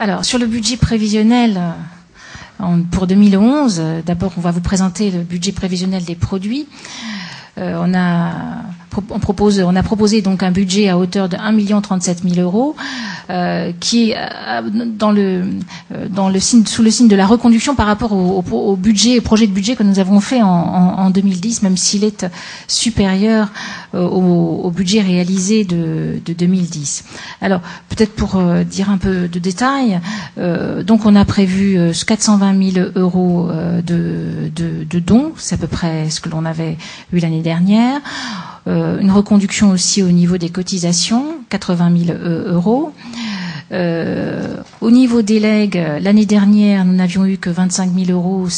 Alors, sur le budget prévisionnel pour 2011, d'abord, on va vous présenter le budget prévisionnel des produits. On a proposé donc un budget à hauteur de 1 037 000 euros, qui est sous le signe de la reconduction par rapport au budget, projet de budget que nous avons fait en 2010, même s'il est supérieur au budget réalisé de 2010. Alors, peut-être pour dire un peu de détails, donc on a prévu 420 000 euros de dons, c'est à peu près ce que l'on avait eu l'année dernière. Une reconduction aussi au niveau des cotisations, 80 000 euros. Au niveau des legs, l'année dernière, nous n'avions eu que 25 000 euros.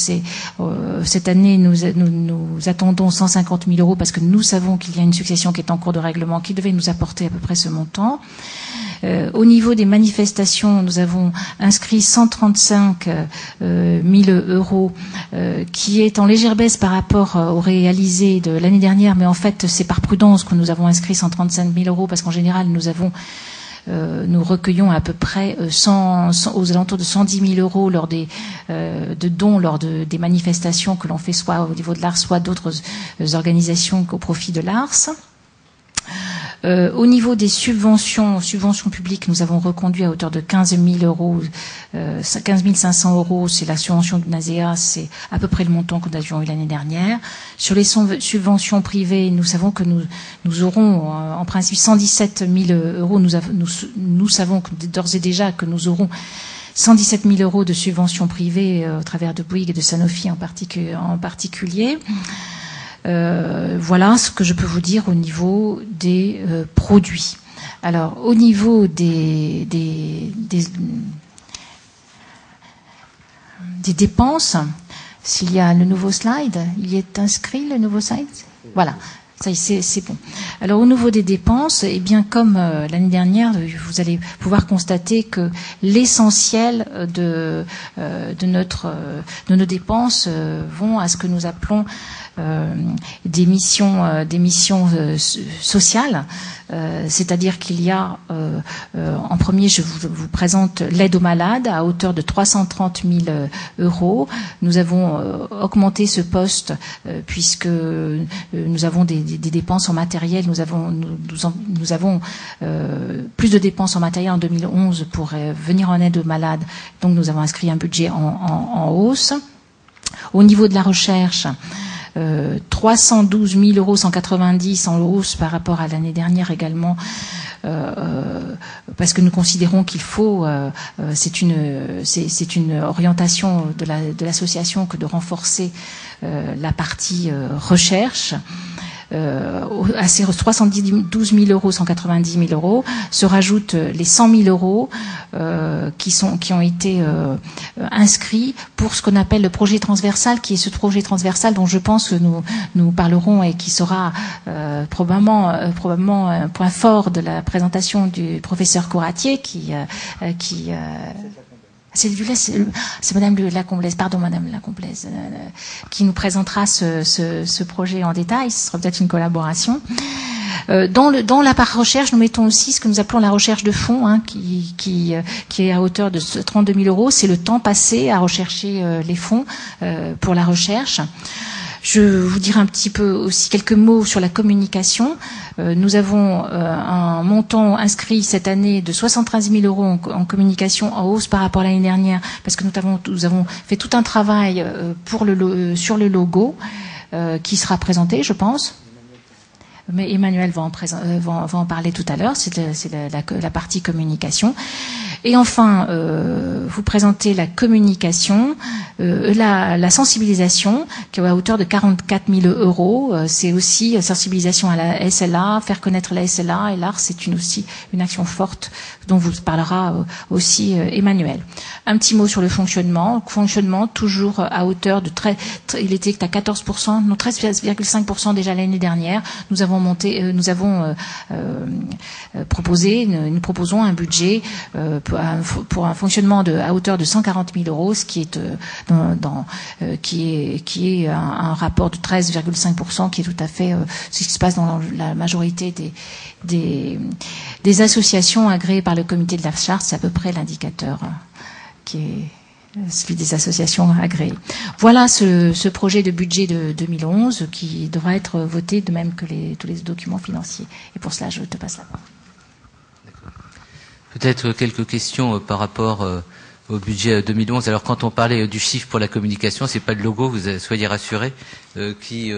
Cette année, nous attendons 150 000 euros parce que nous savons qu'il y a une succession qui est en cours de règlement qui devait nous apporter à peu près ce montant. Au niveau des manifestations, nous avons inscrit 135 000 euros, qui est en légère baisse par rapport au réalisé de l'année dernière, mais en fait, c'est par prudence que nous avons inscrit 135 000 euros, parce qu'en général, nous recueillons à peu près aux alentours de 110 000 euros de dons lors des manifestations que l'on fait soit au niveau de l'ARS, soit d'autres organisations au profit de l'ARS. Au niveau des subventions publiques, nous avons reconduit à hauteur de 15 000 euros, 15 500 euros, c'est la subvention de NASEA, c'est à peu près le montant que nous avions eu l'année dernière. Sur les subventions privées, nous savons que nous aurons en principe 117 000 euros. Nous savons d'ores et déjà que nous aurons 117 000 euros de subventions privées au travers de Bouygues et de Sanofi en particulier. Voilà ce que je peux vous dire au niveau des produits. Alors, au niveau des dépenses, s'il y a le nouveau slide, il y est inscrit le nouveau slide ? Voilà. Ça, c'est bon. Alors, au niveau des dépenses, eh bien, comme l'année dernière, vous allez pouvoir constater que l'essentiel de nos dépenses vont à ce que nous appelons des missions sociales, c'est-à-dire qu'il y a en premier, je vous présente l'aide aux malades à hauteur de 330 000 euros. Nous avons augmenté ce poste puisque nous avons des dépenses en matériel. Nous avons plus de dépenses en matériel en 2011 pour venir en aide aux malades. Donc nous avons inscrit un budget en hausse. Au niveau de la recherche, 312 000 euros 190 en hausse par rapport à l'année dernière également, parce que nous considérons qu'il faut, c'est une orientation de l'association que de renforcer la partie recherche. À ces 312 000 euros, 190 000 euros, se rajoutent les 100 000 euros qui ont été inscrits pour ce qu'on appelle le projet transversal, qui est ce projet transversal dont je pense que nous parlerons et qui sera probablement un point fort de la présentation du professeur Coratier c'est Madame Lacomblaise, pardon Madame Lacomblaise, qui nous présentera ce projet en détail. Ce sera peut-être une collaboration. Dans la part recherche, nous mettons aussi ce que nous appelons la recherche de fond, qui est à hauteur de 32 000 euros. C'est le temps passé à rechercher les fonds pour la recherche. Je vous dirai un petit peu aussi quelques mots sur la communication. Nous avons un montant inscrit cette année de 73 000 euros en communication, en hausse par rapport à l'année dernière, parce que nous avons fait tout un travail sur le logo qui sera présenté, je pense. Mais Emmanuel va en parler tout à l'heure, c'est la partie communication. Et enfin, vous présentez la communication, la sensibilisation, qui est à hauteur de 44 000 euros. C'est aussi sensibilisation à la SLA, faire connaître la SLA, et l'art, c'est aussi une action forte dont vous parlera aussi Emmanuel. Un petit mot sur le fonctionnement. Fonctionnement toujours à hauteur de il était à 14%, non 13,5% déjà l'année dernière. Nous proposons un budget pour un fonctionnement à hauteur de 140 000 euros, ce qui est qui est un rapport de 13,5%, qui est tout à fait ce qui se passe dans la majorité des associations agréées par le comité de la charte. C'est à peu près l'indicateur qui est celui des associations agréées. Voilà ce projet de budget de 2011 qui devra être voté de même que tous les documents financiers. Et pour cela, je te passe la parole. Peut-être quelques questions par rapport au budget 2011. Alors, quand on parlait du chiffre pour la communication, c'est pas le logo, vous soyez rassurés, qui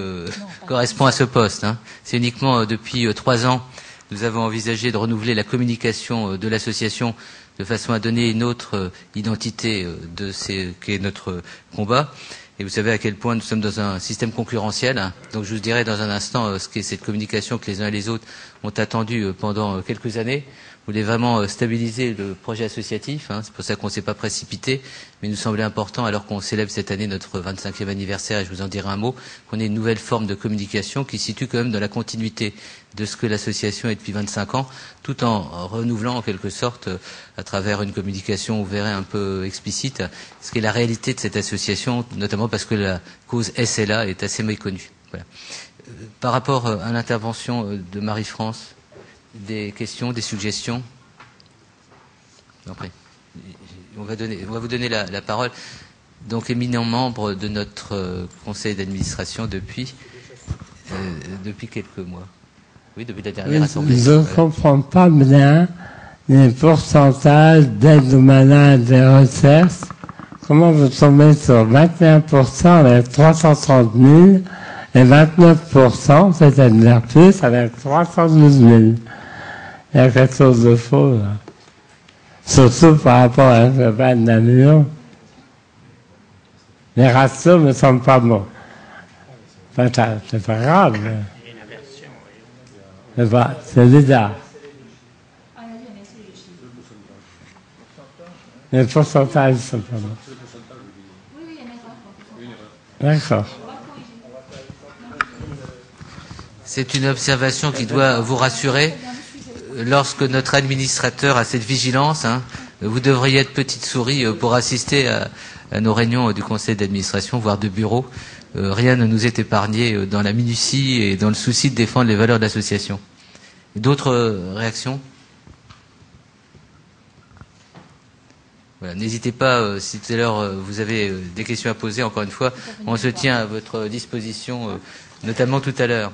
correspond à ce poste. Hein. C'est uniquement depuis 3 ans, nous avons envisagé de renouveler la communication de l'association de façon à donner une autre identité de ce qu'est notre combat. Et vous savez à quel point nous sommes dans un système concurrentiel. Hein. Donc je vous dirai dans un instant ce qu'est cette communication que les uns et les autres ont attendu pendant quelques années. Vous voulez vraiment stabiliser le projet associatif, hein. C'est pour ça qu'on ne s'est pas précipité, mais il nous semblait important, alors qu'on célèbre cette année notre 25e anniversaire, et je vous en dirai un mot, qu'on ait une nouvelle forme de communication qui se situe quand même dans la continuité de ce que l'association est depuis 25 ans, tout en renouvelant en quelque sorte, à travers une communication, vous verrez, un peu explicite, ce qu'est la réalité de cette association, notamment parce que la cause SLA est assez méconnue. Voilà. Par rapport à l'intervention de Marie-France, des questions, des suggestions? Après, on va vous donner la parole. Donc, éminent membre de notre conseil d'administration depuis quelques mois. Oui, depuis la dernière assemblée. Je ne comprends pas bien les pourcentages d'aide aux malades des recherches. Comment vous tombez sur 21% avec 330 000 et 29%, c'est-à-dire plus, avec 312 000? Il y a quelque chose de faux, là. Surtout par rapport à la vanne d'Amiens. Les ratios ne sont pas bons. Enfin, c'est pas grave. C'est bizarre. Les pourcentages ne sont pas bons. D'accord. C'est une observation qui doit vous rassurer. Lorsque notre administrateur a cette vigilance, hein, vous devriez être petite souris pour assister à nos réunions du conseil d'administration, voire de bureau. Rien ne nous est épargné dans la minutie et dans le souci de défendre les valeurs de l'association. D'autres réactions? Voilà, n'hésitez pas, si tout à l'heure vous avez des questions à poser, encore une fois, on se tient à votre disposition, notamment tout à l'heure.